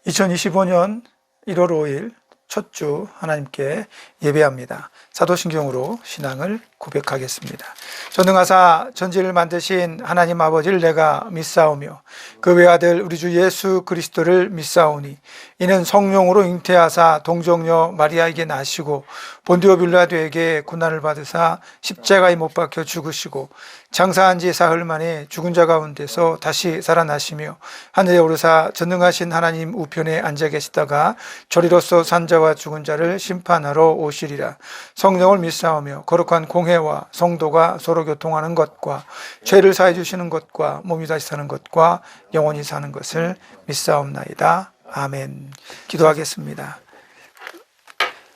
2025년 1월 5일 첫 주 하나님께 예배합니다. 사도신경으로 신앙을 고백하겠습니다. 전능하사 전지를 만드신 하나님 아버지를 내가 믿사오며 그 외아들 우리 주 예수 그리스도를 믿사오니 이는 성령으로 잉태하사 동정녀 마리아에게 나시고 본디오 빌라도에게 고난을 받으사 십자가에 못 박혀 죽으시고 장사한 지 사흘 만에 죽은 자 가운데서 다시 살아나시며 하늘에 오르사 전능하신 하나님 우편에 앉아 계시다가 저리로서 산자와 죽은 자를 심판하러 오시리라. 성령을 믿사오며 거룩한 공회와 성도가 서로 교통하는 것과 죄를 사해 주시는 것과 몸이 다시 사는 것과 영원히 사는 것을 믿사옵나이다. 아멘. 기도하겠습니다.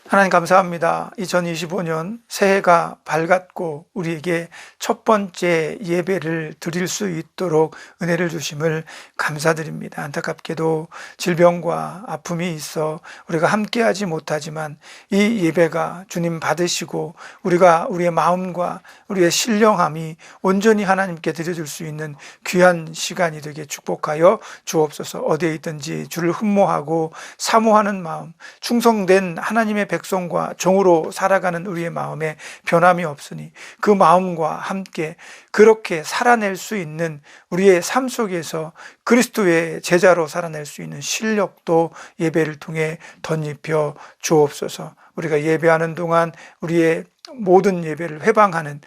하나님 감사합니다. 2025년 새해가 밝았고 우리에게 첫 번째 예배를 드릴 수 있도록 은혜를 주심을 감사드립니다. 안타깝게도 질병과 아픔이 있어 우리가 함께하지 못하지만 이 예배가 주님 받으시고 우리가 우리의 마음과 우리의 신령함이 온전히 하나님께 드려줄 수 있는 귀한 시간이 되게 축복하여 주옵소서. 어디에 있든지 주를 흠모하고 사모하는 마음, 충성된 하나님의 백성과 종으로 살아가는 우리의 마음에 변함이 없으니 그 마음과 함께 그렇게 살아낼 수 있는 우리의 삶 속에서 그리스도의 제자로 살아낼 수 있는 실력도 예배를 통해 덧입혀 주옵소서. 우리가 예배하는 동안 우리의 모든 예배를 회방하는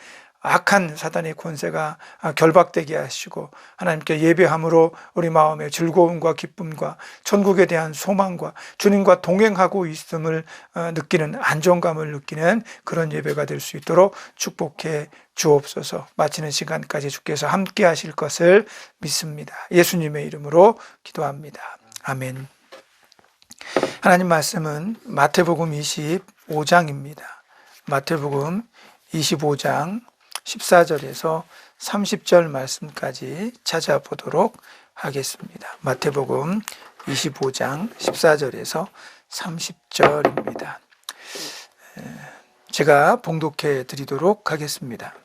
악한 사단의 권세가 결박되게 하시고 하나님께 예배함으로 우리 마음의 즐거움과 기쁨과 천국에 대한 소망과 주님과 동행하고 있음을 느끼는 안정감을 느끼는 그런 예배가 될 수 있도록 축복해 주옵소서. 마치는 시간까지 주께서 함께 하실 것을 믿습니다. 예수님의 이름으로 기도합니다. 아멘. 하나님 말씀은 마태복음 25장입니다. 마태복음 25장 14절에서 30절 말씀까지 찾아보도록 하겠습니다. 마태복음 25장 14절에서 30절입니다. 제가 봉독해 드리도록 하겠습니다.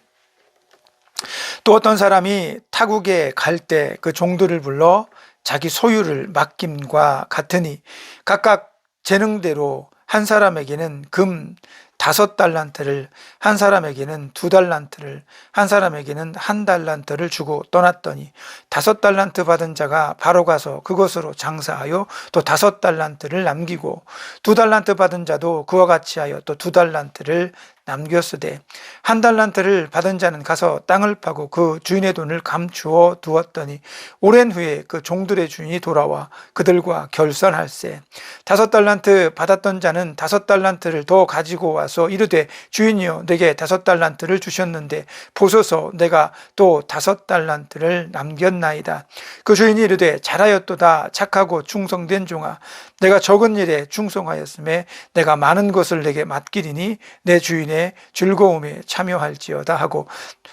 또 어떤 사람이 타국에 갈 때 그 종들을 불러 자기 소유를 맡김과 같으니 각각 재능대로 한 사람에게는 금 5달란트를, 한 사람에게는 2달란트를, 한 사람에게는 1달란트를 주고 떠났더니 5달란트 받은 자가 바로 가서 그것으로 장사하여 또 5달란트를 남기고 2달란트 받은 자도 그와 같이 하여 또 2달란트를 남겼으되 1달란트를 받은 자는 가서 땅을 파고 그 주인의 돈을 감추어 두었더니 오랜 후에 그 종들의 주인이 돌아와 그들과 결산할세. 5달란트 받았던 자는 5달란트를 더 가지고 와서 이르되 주인이여 내게 5달란트를 주셨는데 보소서 내가 또 5달란트를 남겼나이다. 그 주인이 이르되 잘하였도다 착하고 충성된 종아 내가 적은 일에 충성하였음에 내가 많은 것을 내게 맡기리니 내 주인의 즐거움에 참여할지어다 하고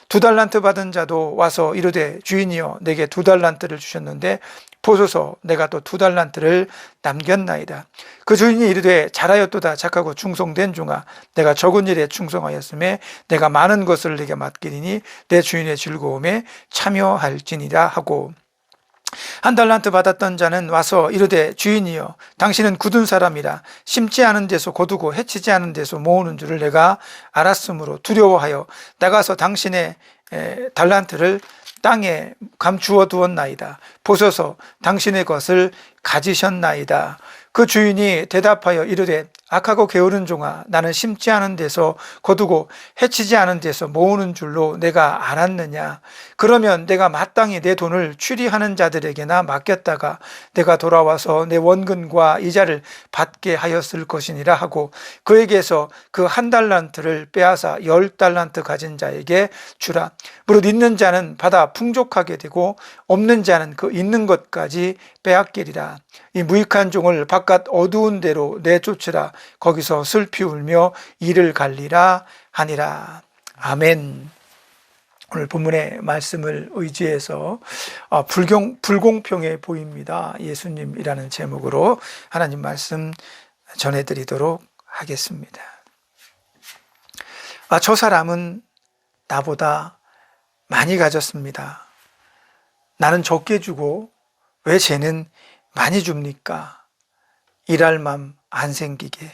2달란트 받은 자도 와서 이르되 주인이여 내게 2달란트를 주셨는데 보소서 내가 또 2달란트를 남겼나이다. 그 주인이 이르되 잘하였도다 착하고 충성된 종아 내가 적은 일에 충성하였음에 내가 많은 것을 내게 맡기리니 내 주인의 즐거움에 참여할지니라 하고 1달란트 받았던 자는 와서 이르되 주인이여 당신은 굳은 사람이라 심지 않은 데서 거두고 해치지 않은 데서 모으는 줄을 내가 알았으므로 두려워하여 나가서 당신의 달란트를 땅에 감추어 두었나이다. 보소서 당신의 것을 가지셨나이다. 그 주인이 대답하여 이르되 악하고 게으른 종아 나는 심지 않은 데서 거두고 해치지 않은 데서 모으는 줄로 내가 알았느냐. 그러면 내가 마땅히 내 돈을 추리하는 자들에게나 맡겼다가 내가 돌아와서 내 원금과 이자를 받게 하였을 것이니라 하고 그에게서 그 1달란트를 빼앗아 10달란트 가진 자에게 주라. 무릇 있는 자는 받아 풍족하게 되고 없는 자는 그 있는 것까지 빼앗기리라. 이 무익한 종을 바깥 어두운 데로 내쫓으라. 거기서 슬피 울며 이를 갈리라 하니라. 아멘. 오늘 본문의 말씀을 의지해서 불공평해 보입니다. 예수님이라는 제목으로 하나님 말씀 전해드리도록 하겠습니다. 저 사람은 나보다 많이 가졌습니다. 나는 적게 주고 왜 쟤는 많이 줍니까? 일할 맘 안 생기게.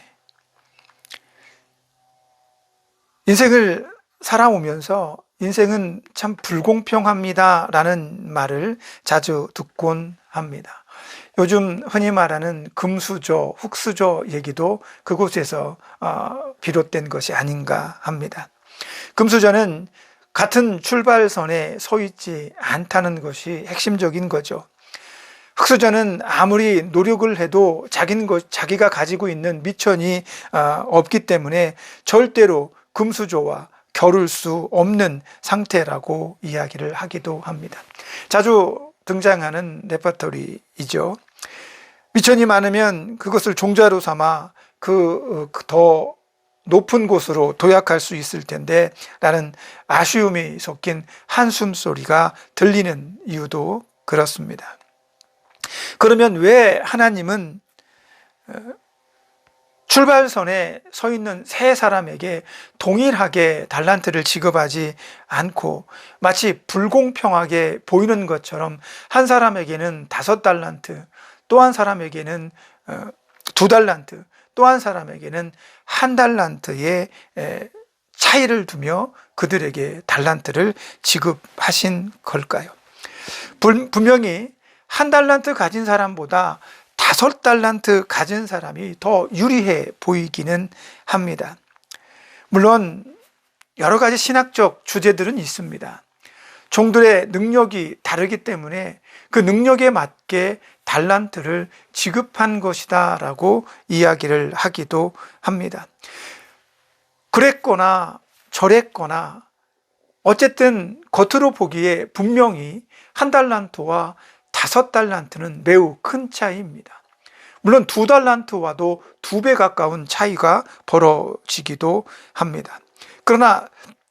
인생을 살아오면서 인생은 참 불공평합니다라는 말을 자주 듣곤 합니다. 요즘 흔히 말하는 금수저, 흙수저 얘기도 그곳에서 비롯된 것이 아닌가 합니다. 금수저는 같은 출발선에 서 있지 않다는 것이 핵심적인 거죠. 흙수저는 아무리 노력을 해도 자기가 가지고 있는 미천이 없기 때문에 절대로 금수저와 겨룰 수 없는 상태라고 이야기를 하기도 합니다. 자주 등장하는 레퍼토리이죠. 미천이 많으면 그것을 종자로 삼아 더 높은 곳으로 도약할 수 있을 텐데 라는 아쉬움이 섞인 한숨 소리가 들리는 이유도 그렇습니다. 그러면 왜 하나님은 출발선에 서 있는 세 사람에게 동일하게 달란트를 지급하지 않고 마치 불공평하게 보이는 것처럼 한 사람에게는 5달란트, 또 한 사람에게는 2달란트, 또 한 사람에게는 1달란트의 차이를 두며 그들에게 달란트를 지급하신 걸까요? 분명히 1달란트 가진 사람보다 5달란트 가진 사람이 더 유리해 보이기는 합니다. 물론 여러 가지 신학적 주제들은 있습니다. 종들의 능력이 다르기 때문에 그 능력에 맞게 달란트를 지급한 것이다 라고 이야기를 하기도 합니다. 그랬거나 저랬거나 어쨌든 겉으로 보기에 분명히 1달란트와 5달란트는 매우 큰 차이입니다. 물론 2달란트와도 2배 가까운 차이가 벌어지기도 합니다. 그러나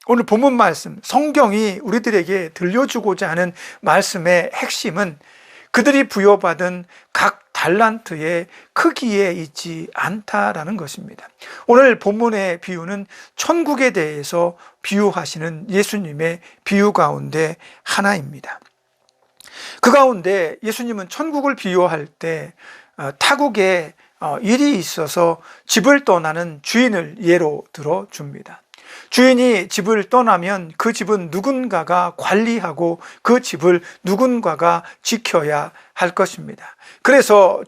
오늘 본문 말씀, 성경이 우리들에게 들려주고자 하는 말씀의 핵심은 그들이 부여받은 각 달란트의 크기에 있지 않다라는 것입니다. 오늘 본문의 비유는 천국에 대해서 비유하시는 예수님의 비유 가운데 하나입니다. 그 가운데 예수님은 천국을 비유할 때 타국에 일이 있어서 집을 떠나는 주인을 예로 들어 줍니다. 주인이 집을 떠나면 그 집은 누군가가 관리하고 그 집을 누군가가 지켜야 할 것입니다. 그래서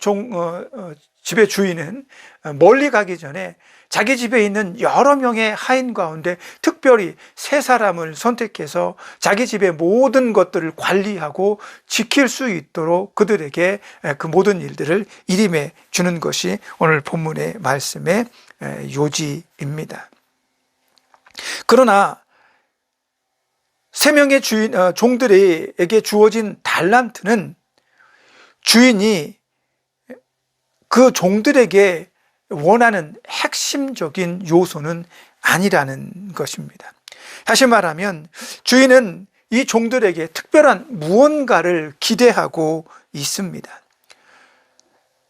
집의 주인은 멀리 가기 전에 자기 집에 있는 여러 명의 하인 가운데 특별히 3사람을 선택해서 자기 집의 모든 것들을 관리하고 지킬 수 있도록 그들에게 그 모든 일들을 일임해 주는 것이 오늘 본문의 말씀의 요지입니다. 그러나 3명의 종들에게 주어진 달란트는 주인이 그 종들에게 원하는 핵심적인 요소는 아니라는 것입니다. 다시 말하면 주인은 이 종들에게 특별한 무언가를 기대하고 있습니다.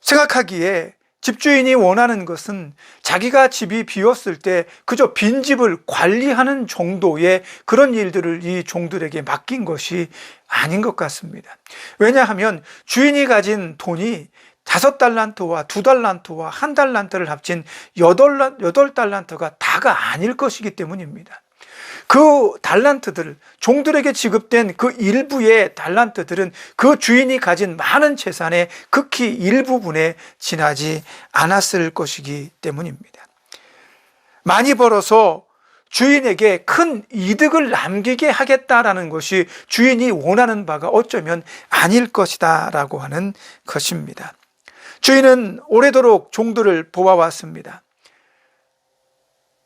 생각하기에 집주인이 원하는 것은 자기가 집이 비었을 때 그저 빈집을 관리하는 정도의 그런 일들을 이 종들에게 맡긴 것이 아닌 것 같습니다. 왜냐하면 주인이 가진 돈이 5달란트와 2달란트와 1달란트를 합친 8달란트가 다가 아닐 것이기 때문입니다. 그 달란트들, 종들에게 지급된 그 일부의 달란트들은 그 주인이 가진 많은 재산의 극히 일부분에 지나지 않았을 것이기 때문입니다. 많이 벌어서 주인에게 큰 이득을 남기게 하겠다라는 것이 주인이 원하는 바가 어쩌면 아닐 것이다 라고 하는 것입니다. 주인은 오래도록 종들을 보아왔습니다.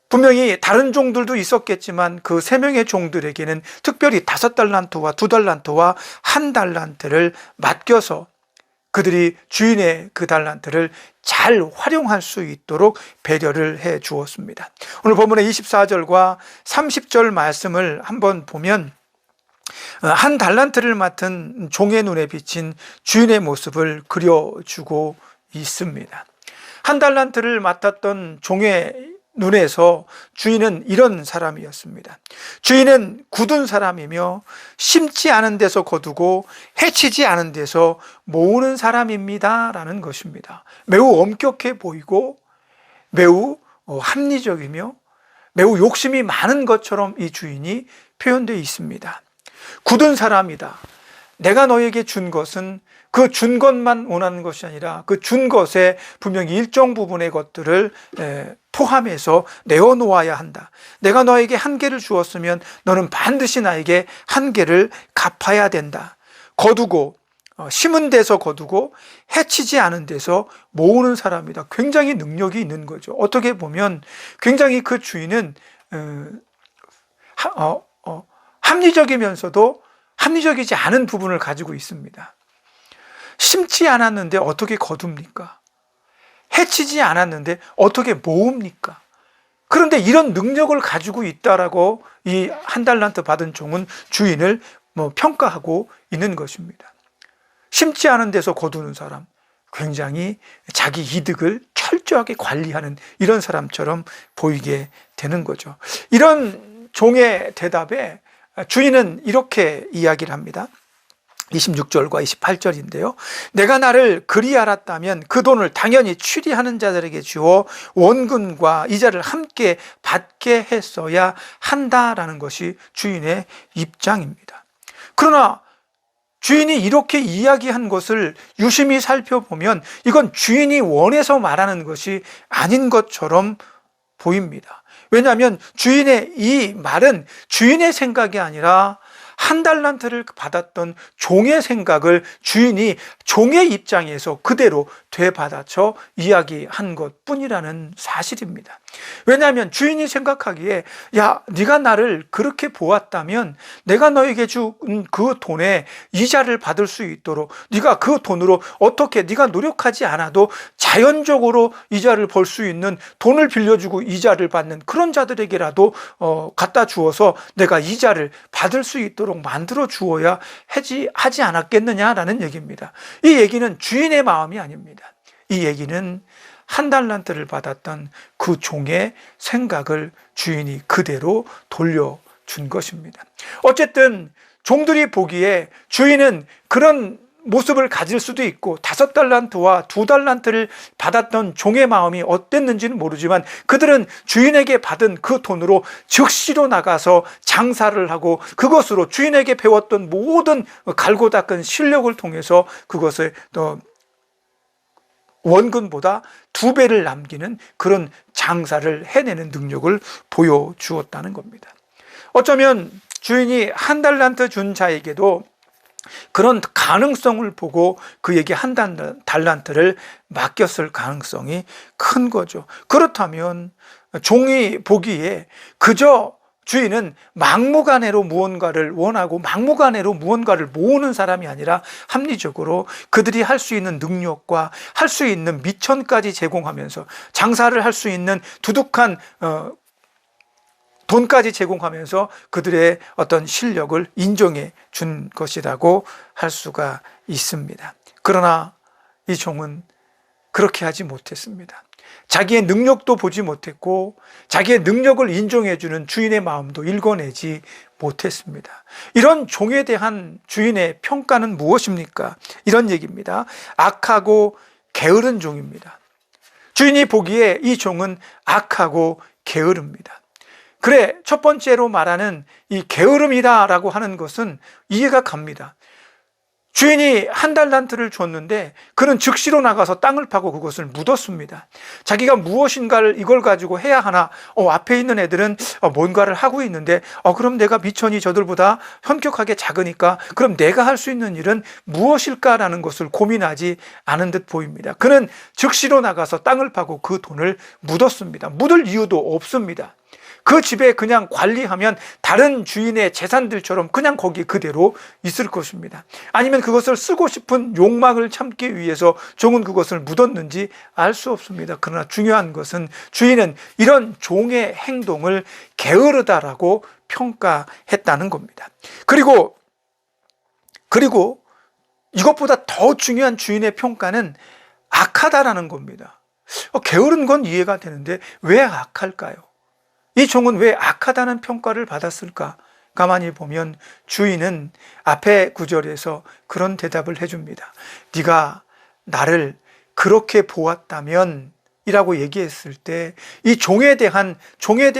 분명히 다른 종들도 있었겠지만 그 3명의 종들에게는 특별히 5달란트와 2달란트와 1달란트를 맡겨서 그들이 주인의 그 달란트를 잘 활용할 수 있도록 배려를 해 주었습니다. 오늘 본문의 24절과 30절 말씀을 한번 보면 1달란트를 맡은 종의 눈에 비친 주인의 모습을 그려주고 있습니다. 1달란트를 맡았던 종의 눈에서 주인은 이런 사람이었습니다. 주인은 굳은 사람이며 심지 않은 데서 거두고 해치지 않은 데서 모으는 사람입니다 라는 것입니다. 매우 엄격해 보이고 매우 합리적이며 매우 욕심이 많은 것처럼 이 주인이 표현되어 있습니다. 굳은 사람이다. 내가 너에게 준 것은 그 준 것만 원하는 것이 아니라 그 준 것에 분명히 일정 부분의 것들을 포함해서 내어놓아야 한다. 내가 너에게 한 개를 주었으면 너는 반드시 나에게 한 개를 갚아야 된다. 거두고 심은 데서 거두고 해치지 않은 데서 모으는 사람이다. 굉장히 능력이 있는 거죠. 어떻게 보면 굉장히 그 주인은 합리적이면서도 합리적이지 않은 부분을 가지고 있습니다. 심지 않았는데 어떻게 거둡니까? 해치지 않았는데 어떻게 모읍니까? 그런데 이런 능력을 가지고 있다라고 이 한 달란트 받은 종은 주인을 평가하고 있는 것입니다. 심지 않은 데서 거두는 사람, 굉장히 자기 이득을 철저하게 관리하는 이런 사람처럼 보이게 되는 거죠. 이런 종의 대답에 주인은 이렇게 이야기를 합니다. 26절과 28절인데요. 내가 나를 그리 알았다면 그 돈을 당연히 취리하는 자들에게 주어 원금과 이자를 함께 받게 했어야 한다라는 것이 주인의 입장입니다. 그러나 주인이 이렇게 이야기한 것을 유심히 살펴보면 이건 주인이 원해서 말하는 것이 아닌 것처럼 보입니다. 왜냐하면 주인의 이 말은 주인의 생각이 아니라 한 달란트를 받았던 종의 생각을 주인이 종의 입장에서 그대로 되받아쳐 이야기한 것뿐이라는 사실입니다. 왜냐하면 주인이 생각하기에 야, 네가 나를 그렇게 보았다면 내가 너에게 준 그 돈에 이자를 받을 수 있도록 네가 그 돈으로 어떻게 네가 노력하지 않아도 자연적으로 이자를 벌 수 있는 돈을 빌려주고 이자를 받는 그런 자들에게라도 갖다 주어서 내가 이자를 받을 수 있도록 만들어 주어야 하지 않았겠느냐라는 얘기입니다. 이 얘기는 주인의 마음이 아닙니다. 이 얘기는 한 달란트를 받았던 그 종의 생각을 주인이 그대로 돌려준 것입니다. 어쨌든 종들이 보기에 주인은 그런 모습을 가질 수도 있고 5달란트와 2달란트를 받았던 종의 마음이 어땠는지는 모르지만 그들은 주인에게 받은 그 돈으로 즉시로 나가서 장사를 하고 그것으로 주인에게 배웠던 모든 갈고 닦은 실력을 통해서 그것을 또 원금보다 2배를 남기는 그런 장사를 해내는 능력을 보여주었다는 겁니다. 어쩌면 주인이 한 달란트 준 자에게도 그런 가능성을 보고 그에게 한 달란트를 맡겼을 가능성이 큰 거죠. 그렇다면 종이 보기에 그저 주인은 막무가내로 무언가를 원하고 막무가내로 무언가를 모으는 사람이 아니라 합리적으로 그들이 할 수 있는 능력과 할 수 있는 미천까지 제공하면서 장사를 할 수 있는 두둑한 돈까지 제공하면서 그들의 어떤 실력을 인정해 준 것이라고 할 수가 있습니다. 그러나 이 종은 그렇게 하지 못했습니다. 자기의 능력도 보지 못했고 자기의 능력을 인정해 주는 주인의 마음도 읽어내지 못했습니다. 이런 종에 대한 주인의 평가는 무엇입니까? 이런 얘기입니다. 악하고 게으른 종입니다. 주인이 보기에 이 종은 악하고 게으릅니다. 그래, 첫 번째로 말하는 이 게으름이다라고 하는 것은 이해가 갑니다. 주인이 한 달란트를 줬는데 그는 즉시로 나가서 땅을 파고 그것을 묻었습니다. 자기가 무엇인가를 이걸 가지고 해야 하나, 앞에 있는 애들은 뭔가를 하고 있는데 그럼 내가 미천이 저들보다 현격하게 작으니까 그럼 내가 할 수 있는 일은 무엇일까라는 것을 고민하지 않은 듯 보입니다. 그는 즉시로 나가서 땅을 파고 그 돈을 묻었습니다. 묻을 이유도 없습니다. 그 집에 그냥 관리하면 다른 주인의 재산들처럼 그냥 거기 그대로 있을 것입니다. 아니면 그것을 쓰고 싶은 욕망을 참기 위해서 종은 그것을 묻었는지 알 수 없습니다. 그러나 중요한 것은 주인은 이런 종의 행동을 게으르다라고 평가했다는 겁니다. 그리고 이것보다 더 중요한 주인의 평가는 악하다라는 겁니다. 게으른 건 이해가 되는데 왜 악할까요? 이 종은 왜 악하다는 평가를 받았을까? 가만히 보면 주인은 앞에 구절에서 그런 대답을 해줍니다. 네가 나를 그렇게 보았다면 이라고 얘기했을 때 이 종에 대한 주인에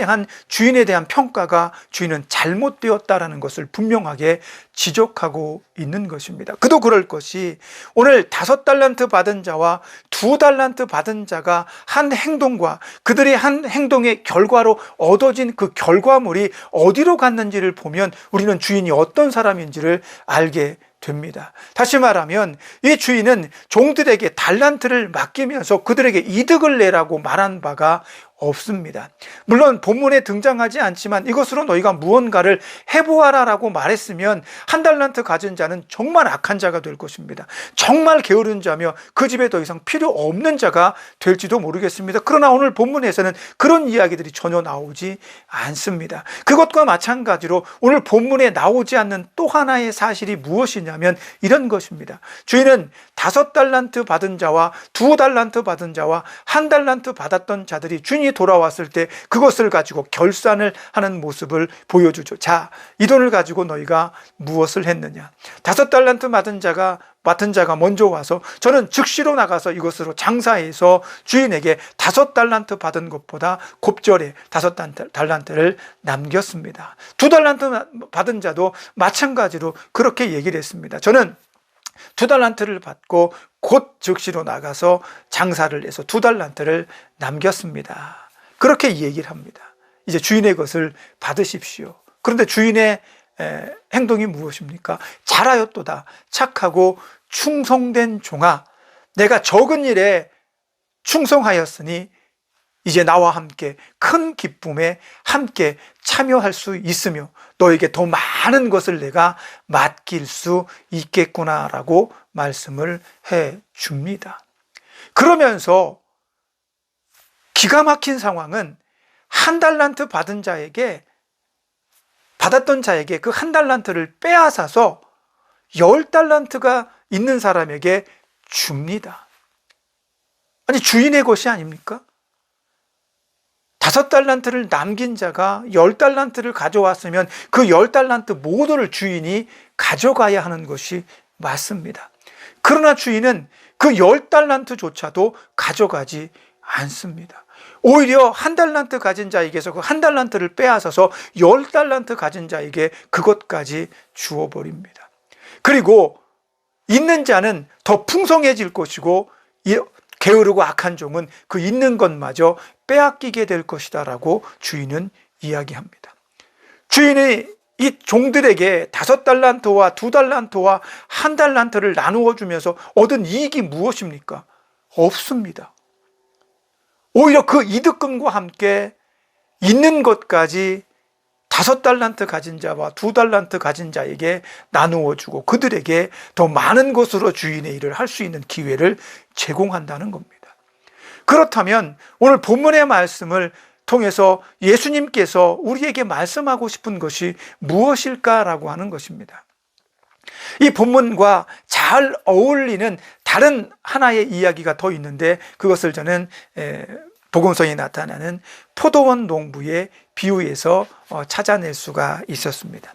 대한 평가가 주인은 잘못되었다라는 것을 분명하게 지적하고 있는 것입니다. 그도 그럴 것이 오늘 5달란트 받은 자와 2달란트 받은 자가 한 행동과 그들의 한 행동의 결과로 얻어진 그 결과물이 어디로 갔는지를 보면 우리는 주인이 어떤 사람인지를 알게 됩니다. 다시 말하면 이 주인은 종들에게 달란트를 맡기면서 그들에게 이득을 내라고 말한 바가 없습니다. 물론 본문에 등장하지 않지만 이것으로 너희가 무언가를 해보아라라고 말했으면 1달란트 가진 자는 정말 악한 자가 될 것입니다. 정말 게으른 자며 그 집에 더 이상 필요 없는 자가 될지도 모르겠습니다. 그러나 오늘 본문에서는 그런 이야기들이 전혀 나오지 않습니다. 그것과 마찬가지로 오늘 본문에 나오지 않는 또 하나의 사실이 무엇이냐면 이런 것입니다. 주인은 5달란트 받은 자와 2달란트 받은 자와 1달란트 받았던 자들이 주인이 돌아왔을 때 그것을 가지고 결산을 하는 모습을 보여주죠. 자, 이 돈을 가지고 너희가 무엇을 했느냐? 5달란트 맡은 자가 먼저 와서 저는 즉시로 나가서 이것으로 장사해서 주인에게 5달란트 받은 것보다 곱절에 5달란트를 남겼습니다. 2달란트 받은 자도 마찬가지로 그렇게 얘기를 했습니다. 저는 2달란트를 받고 곧 즉시로 나가서 장사를 해서 2달란트를 남겼습니다. 그렇게 얘기를 합니다. 이제 주인의 것을 받으십시오. 그런데 주인의 행동이 무엇입니까? 잘하였도다. 착하고 충성된 종아, 내가 적은 일에 충성하였으니 이제 나와 함께 큰 기쁨에 함께 참여할 수 있으며 너에게 더 많은 것을 내가 맡길 수 있겠구나라고 말씀을 해 줍니다. 그러면서 기가 막힌 상황은 1달란트 받았던 자에게 그 1달란트를 빼앗아서 10달란트가 있는 사람에게 줍니다. 아니, 주인의 것이 아닙니까? 5달란트를 남긴 자가 10달란트를 가져왔으면 그 10달란트 모두를 주인이 가져가야 하는 것이 맞습니다. 그러나 주인은 그 10달란트조차도 가져가지 않습니다. 오히려 1달란트 가진 자에게서 그 1달란트를 빼앗아서 10달란트 가진 자에게 그것까지 주어버립니다. 그리고 있는 자는 더 풍성해질 것이고 게으르고 악한 종은 그 있는 것마저 빼앗기게 될 것이다 라고 주인은 이야기합니다. 주인이 이 종들에게 5달란트와 2달란트와 1달란트를 나누어 주면서 얻은 이익이 무엇입니까? 없습니다. 오히려 그 이득금과 함께 있는 것까지 5달란트 가진 자와 2달란트 가진 자에게 나누어 주고 그들에게 더 많은 것으로 주인의 일을 할 수 있는 기회를 제공한다는 겁니다. 그렇다면 오늘 본문의 말씀을 통해서 예수님께서 우리에게 말씀하고 싶은 것이 무엇일까라고 하는 것입니다. 이 본문과 잘 어울리는 다른 하나의 이야기가 더 있는데 그것을 저는 복음서에 나타나는 포도원 농부의 비유에서 찾아낼 수가 있었습니다.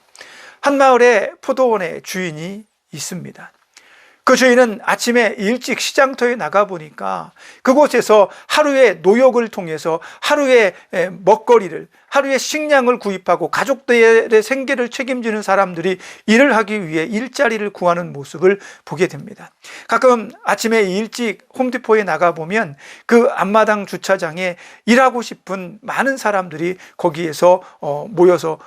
한 마을에 포도원의 주인이 있습니다. 그 주인은 아침에 일찍 시장터에 나가보니까 그곳에서 하루의 노역을 통해서 하루의 먹거리를, 하루의 식량을 구입하고 가족들의 생계를 책임지는 사람들이 일을 하기 위해 일자리를 구하는 모습을 보게 됩니다. 가끔 아침에 일찍 홈디포에 나가보면 그 앞마당 주차장에 일하고 싶은 많은 사람들이 거기에서 모여서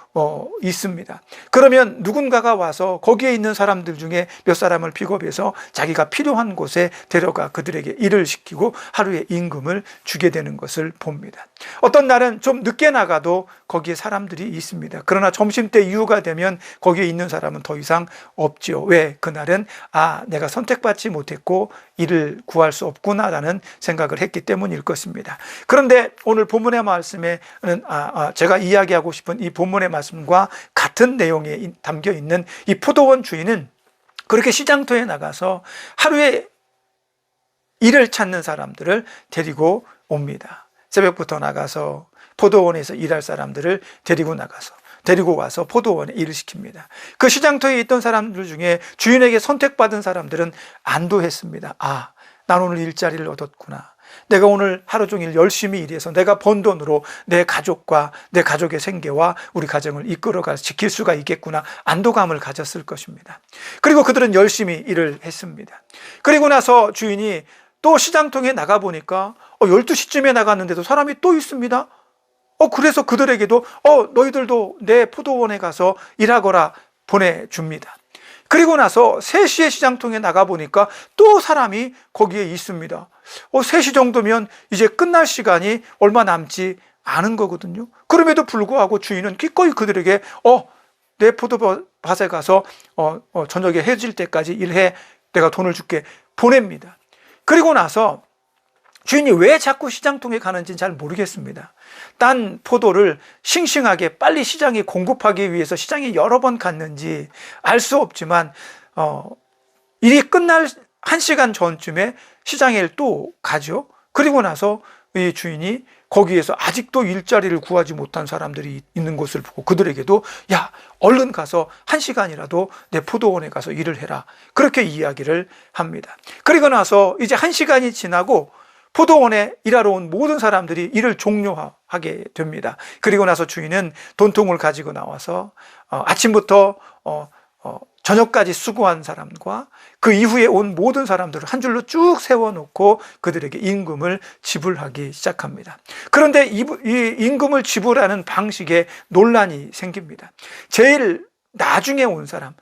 있습니다. 그러면 누군가가 와서 거기에 있는 사람들 중에 몇 사람을 픽업해서 자기가 필요한 곳에 데려가 그들에게 일을 시키고 하루의 임금을 주게 되는 것을 봅니다. 어떤 날은 좀 늦게 나가도 거기에 사람들이 있습니다. 그러나 점심때 이후가 되면 거기에 있는 사람은 더 이상 없지요. 왜? 그날은 내가 선택받지 못했고 일을 구할 수 없구나라는 생각을 했기 때문일 것입니다. 그런데 오늘 본문의 말씀에는 제가 이야기하고 싶은 이 본문의 말씀과 같은 내용에 담겨 있는 이 포도원 주인은 그렇게 시장터에 나가서 하루에 일을 찾는 사람들을 데리고 옵니다. 새벽부터 나가서 포도원에서 일할 사람들을 데리고 와서 포도원에 일을 시킵니다. 그 시장터에 있던 사람들 중에 주인에게 선택받은 사람들은 안도했습니다. 아, 난 오늘 일자리를 얻었구나. 내가 오늘 하루 종일 열심히 일해서 내가 번 돈으로 내 가족과 내 가족의 생계와 우리 가정을 이끌어가서 지킬 수가 있겠구나. 안도감을 가졌을 것입니다. 그리고 그들은 열심히 일을 했습니다. 그리고 나서 주인이 또 시장통에 나가보니까 12시쯤에 나갔는데도 사람이 또 있습니다. 그래서 그들에게도 너희들도 내 포도원에 가서 일하거라 보내줍니다. 그리고 나서 3시에 시장통에 나가보니까 또 사람이 거기에 있습니다. 3시 정도면 이제 끝날 시간이 얼마 남지 않은 거거든요. 그럼에도 불구하고 주인은 기꺼이 그들에게 내 포도밭에 가서 저녁에 해질 때까지 일해, 내가 돈을 줄게 보냅니다. 그리고 나서 주인이 왜 자꾸 시장통에 가는지는 잘 모르겠습니다. 딴 포도를 싱싱하게 빨리 시장에 공급하기 위해서 시장에 여러 번 갔는지 알 수 없지만 일이 끝날 1시간 전쯤에 시장에 또 가죠. 그리고 나서 이 주인이 거기에서 아직도 일자리를 구하지 못한 사람들이 있는 것을 보고 그들에게도 야, 얼른 가서 1시간이라도 내 포도원에 가서 일을 해라. 그렇게 이야기를 합니다. 그리고 나서 이제 1시간이 지나고 포도원에 일하러 온 모든 사람들이 일을 종료하게 됩니다. 그리고 나서 주인은 돈통을 가지고 나와서 아침부터 저녁까지 수고한 사람과 그 이후에 온 모든 사람들을 한 줄로 쭉 세워놓고 그들에게 임금을 지불하기 시작합니다. 그런데 이 임금을 지불하는 방식에 논란이 생깁니다. 제일 나중에 온 사람,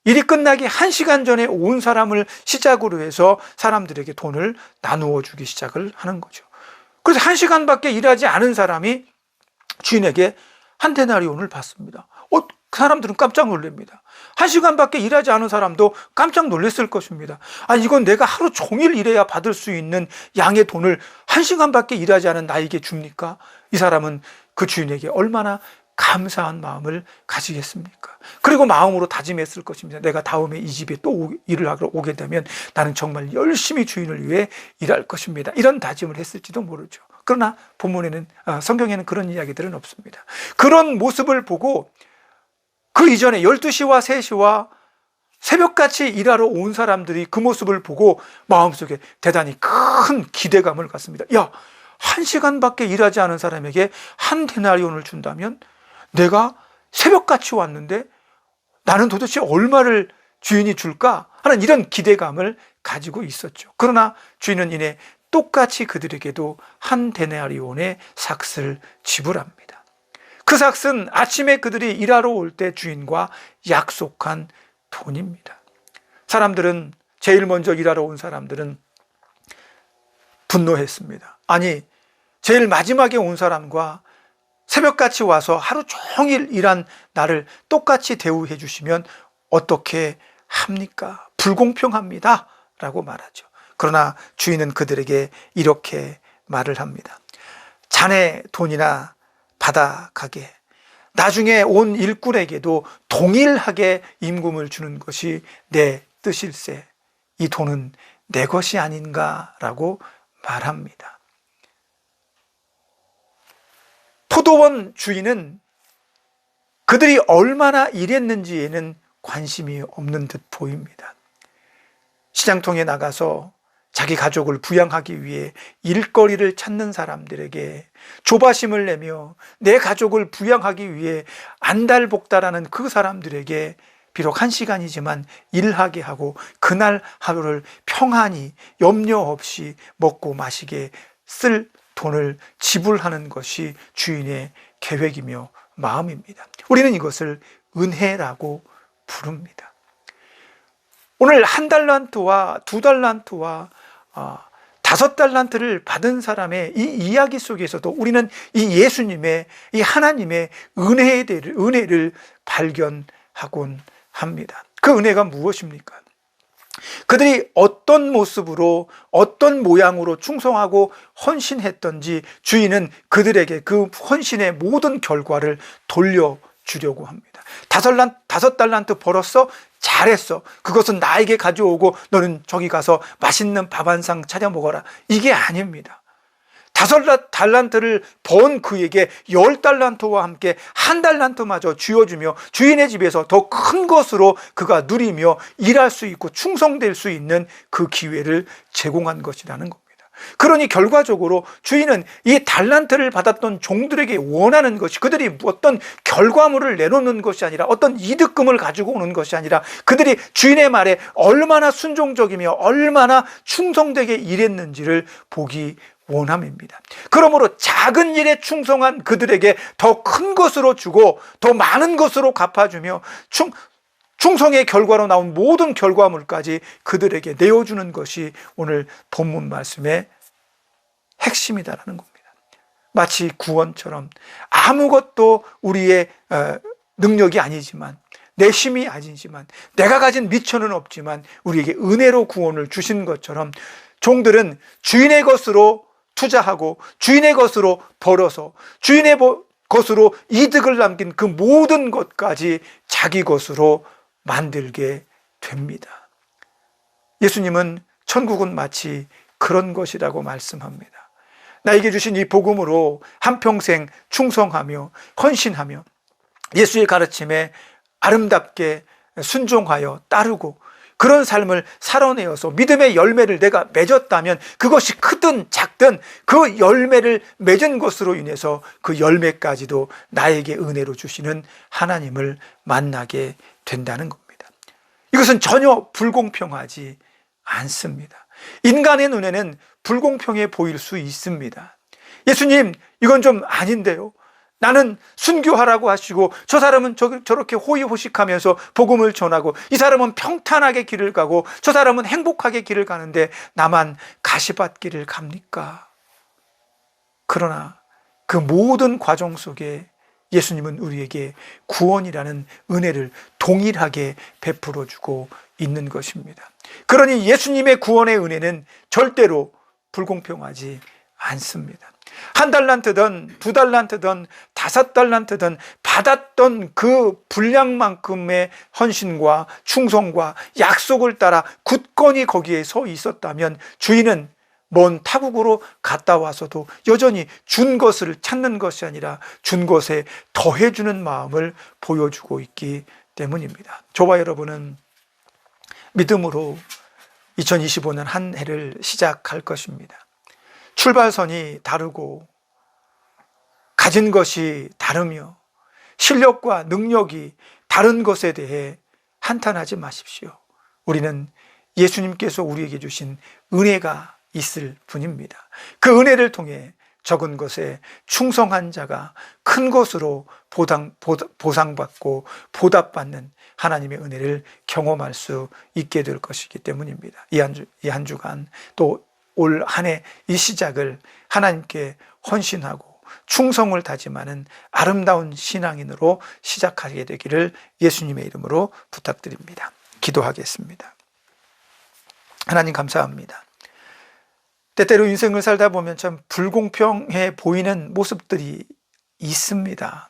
일이 끝나기 1시간 전에 온 사람을 시작으로 해서 사람들에게 돈을 나누어 주기 시작을 하는 거죠. 그래서 1시간밖에 일하지 않은 사람이 주인에게 한 데나리온을 받습니다. 그 사람들은 깜짝 놀랍니다. 1시간밖에 일하지 않은 사람도 깜짝 놀랐을 것입니다. 이건 내가 하루 종일 일해야 받을 수 있는 양의 돈을 1시간밖에 일하지 않은 나에게 줍니까? 이 사람은 그 주인에게 얼마나 감사한 마음을 가지겠습니까? 그리고 마음으로 다짐했을 것입니다. 내가 다음에 이 집에 또 일을 하러 오게 되면 나는 정말 열심히 주인을 위해 일할 것입니다. 이런 다짐을 했을지도 모르죠. 그러나 본문에는 성경에는 그런 이야기들은 없습니다. 그런 모습을 보고 그 이전에 12시와 3시와 새벽같이 일하러 온 사람들이 그 모습을 보고 마음속에 대단히 큰 기대감을 갖습니다. 야, 1시간밖에 일하지 않은 사람에게 한 데나리온을 준다면 내가 새벽같이 왔는데 나는 도대체 얼마를 주인이 줄까 하는 이런 기대감을 가지고 있었죠. 그러나 주인은 이내 똑같이 그들에게도 한 데나리온의 삭을 지불합니다. 그 삭은 아침에 그들이 일하러 올 때 주인과 약속한 돈입니다. 사람들은, 제일 먼저 일하러 온 사람들은 분노했습니다. 아니, 제일 마지막에 온 사람과 새벽같이 와서 하루 종일 일한 나를 똑같이 대우해 주시면 어떻게 합니까? 불공평합니다 라고 말하죠. 그러나 주인은 그들에게 이렇게 말을 합니다. 자네 돈이나 받아가게, 나중에 온 일꾼에게도 동일하게 임금을 주는 것이 내 뜻일세. 이 돈은 내 것이 아닌가라고 말합니다. 포도원 주인은 그들이 얼마나 일했는지에는 관심이 없는 듯 보입니다. 시장통에 나가서 자기 가족을 부양하기 위해 일거리를 찾는 사람들에게 조바심을 내며 내 가족을 부양하기 위해 안달복달하는 그 사람들에게 비록 1시간이지만 일하게 하고 그날 하루를 평안히 염려 없이 먹고 마시게 쓸 돈을 지불하는 것이 주인의 계획이며 마음입니다. 우리는 이것을 은혜라고 부릅니다. 오늘 1달란트와 2달란트와 5달란트를 받은 사람의 이 이야기 속에서도 우리는 이 예수님의, 이 하나님의 은혜를 발견하곤 합니다. 그 은혜가 무엇입니까? 그들이 어떤 모습으로, 어떤 모양으로 충성하고 헌신했던지 주인은 그들에게 그 헌신의 모든 결과를 돌려주려고 합니다. 5달란트 벌었어? 잘했어. 그것은 나에게 가져오고 너는 저기 가서 맛있는 밥 한 상 차려 먹어라. 이게 아닙니다. 5달란트를 번 그에게 10달란트와 함께 1달란트마저 쥐어주며 주인의 집에서 더 큰 것으로 그가 누리며 일할 수 있고 충성될 수 있는 그 기회를 제공한 것이라는 겁니다. 그러니 결과적으로 주인은 이 달란트를 받았던 종들에게 원하는 것이 그들이 어떤 결과물을 내놓는 것이 아니라 어떤 이득금을 가지고 오는 것이 아니라 그들이 주인의 말에 얼마나 순종적이며 얼마나 충성되게 일했는지를 보기 원함입니다. 그러므로 작은 일에 충성한 그들에게 더 큰 것으로 주고 더 많은 것으로 갚아주며 충성의 결과로 나온 모든 결과물까지 그들에게 내어주는 것이 오늘 본문 말씀의 핵심이다라는 겁니다. 마치 구원처럼 아무것도 우리의 능력이 아니지만 내 힘이 아니지만 내가 가진 미천은 없지만 우리에게 은혜로 구원을 주신 것처럼 종들은 주인의 것으로 투자하고 주인의 것으로 벌어서 주인의 것으로 이득을 남긴 그 모든 것까지 자기 것으로 만들게 됩니다. 예수님은 천국은 마치 그런 것이라고 말씀합니다. 나에게 주신 이 복음으로 한평생 충성하며 헌신하며 예수의 가르침에 아름답게 순종하여 따르고 그런 삶을 살아내어서 믿음의 열매를 내가 맺었다면 그것이 크든 작든 그 열매를 맺은 것으로 인해서 그 열매까지도 나에게 은혜로 주시는 하나님을 만나게 된다는 겁니다. 이것은 전혀 불공평하지 않습니다. 인간의 눈에는 불공평해 보일 수 있습니다. 예수님, 이건 좀 아닌데요. 나는 순교하라고 하시고 저 사람은 저렇게 호의호식하면서 복음을 전하고 이 사람은 평탄하게 길을 가고 저 사람은 행복하게 길을 가는데 나만 가시밭길을 갑니까? 그러나 그 모든 과정 속에 예수님은 우리에게 구원이라는 은혜를 동일하게 베풀어 주고 있는 것입니다. 그러니 예수님의 구원의 은혜는 절대로 불공평하지 않습니다. 1달란트든 2달란트든 5달란트든 받았던 그 분량만큼의 헌신과 충성과 약속을 따라 굳건히 거기에 서 있었다면 주인은 먼 타국으로 갔다 와서도 여전히 준 것을 찾는 것이 아니라 준 것에 더해주는 마음을 보여주고 있기 때문입니다. 저와 여러분은 믿음으로 2025년 한 해를 시작할 것입니다. 출발선이 다르고 가진 것이 다르며 실력과 능력이 다른 것에 대해 한탄하지 마십시오. 우리는 예수님께서 우리에게 주신 은혜가 있을 뿐입니다. 그 은혜를 통해 적은 것에 충성한 자가 큰 것으로 보상받고 보답받는 하나님의 은혜를 경험할 수 있게 될 것이기 때문입니다. 이 한 주간 또 올 한 해 이 시작을 하나님께 헌신하고 충성을 다짐하는 아름다운 신앙인으로 시작하게 되기를 예수님의 이름으로 부탁드립니다. 기도하겠습니다. 하나님 감사합니다. 때때로 인생을 살다 보면 참 불공평해 보이는 모습들이 있습니다.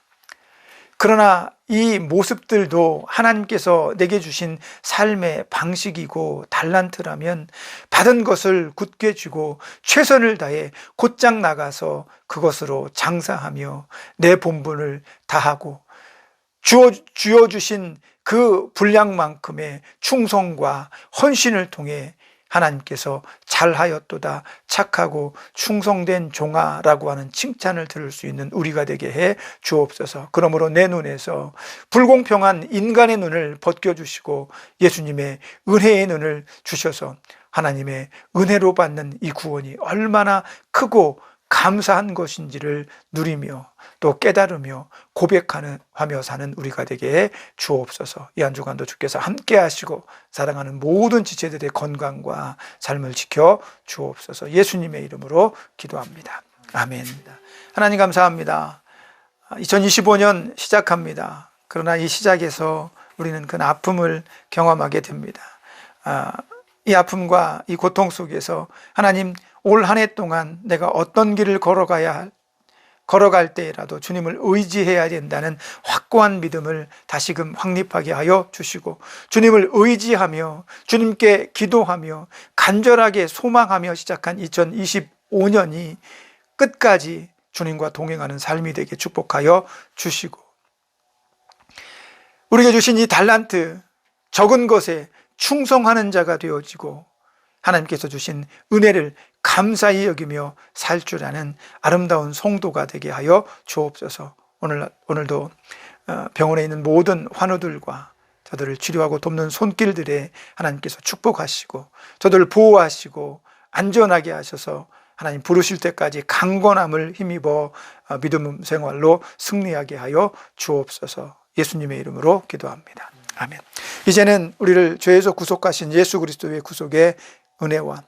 그러나 이 모습들도 하나님께서 내게 주신 삶의 방식이고 달란트라면 받은 것을 굳게 쥐고 최선을 다해 곧장 나가서 그것으로 장사하며 내 본분을 다하고 주어주신 그 분량만큼의 충성과 헌신을 통해 하나님께서 잘하였도다 착하고 충성된 종아라고 하는 칭찬을 들을 수 있는 우리가 되게 해 주옵소서. 그러므로 내 눈에서 불공평한 인간의 눈을 벗겨주시고 예수님의 은혜의 눈을 주셔서 하나님의 은혜로 받는 이 구원이 얼마나 크고 감사한 것인지를 누리며 또 깨달으며 고백하며 사는 우리가 되게 해 주옵소서. 이 한 주간도 주께서 함께 하시고 사랑하는 모든 지체들의 건강과 삶을 지켜 주옵소서. 예수님의 이름으로 기도합니다. 아멘. 하나님 감사합니다. 2025년 시작합니다. 그러나 이 시작에서 우리는 그 아픔을 경험하게 됩니다. 이 아픔과 이 고통 속에서 하나님 올 한 해 동안 내가 어떤 길을 걸어가야 걸어갈 때라도 주님을 의지해야 된다는 확고한 믿음을 다시금 확립하게 하여 주시고, 주님을 의지하며 주님께 기도하며 간절하게 소망하며 시작한 2025년이 끝까지 주님과 동행하는 삶이 되게 축복하여 주시고, 우리에게 주신 이 달란트, 적은 것에 충성하는 자가 되어지고 하나님께서 주신 은혜를 감사히 여기며 살 줄 아는 아름다운 성도가 되게 하여 주옵소서. 오늘도 병원에 있는 모든 환우들과 저들을 치료하고 돕는 손길들에 하나님께서 축복하시고 저들을 보호하시고 안전하게 하셔서 하나님 부르실 때까지 강건함을 힘입어 믿음 생활로 승리하게 하여 주옵소서. 예수님의 이름으로 기도합니다. 아멘. 이제는 우리를 죄에서 구속하신 예수 그리스도의 구속의 은혜와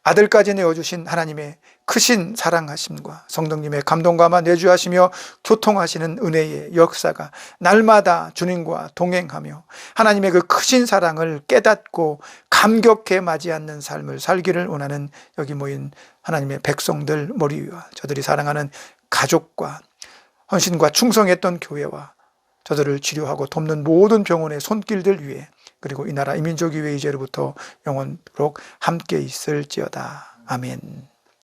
아들까지 내어주신 하나님의 크신 사랑하심과 성령님의 감동감화 내주하시며 교통하시는 은혜의 역사가 날마다 주님과 동행하며 하나님의 그 크신 사랑을 깨닫고 감격해 맞이하는 삶을 살기를 원하는 여기 모인 하나님의 백성들 머리 위와 저들이 사랑하는 가족과 헌신과 충성했던 교회와 저들을 치료하고 돕는 모든 병원의 손길들 위에, 그리고 이 나라 이 민족 위에 이제로부터 영원토록 함께 있을지어다. 아멘.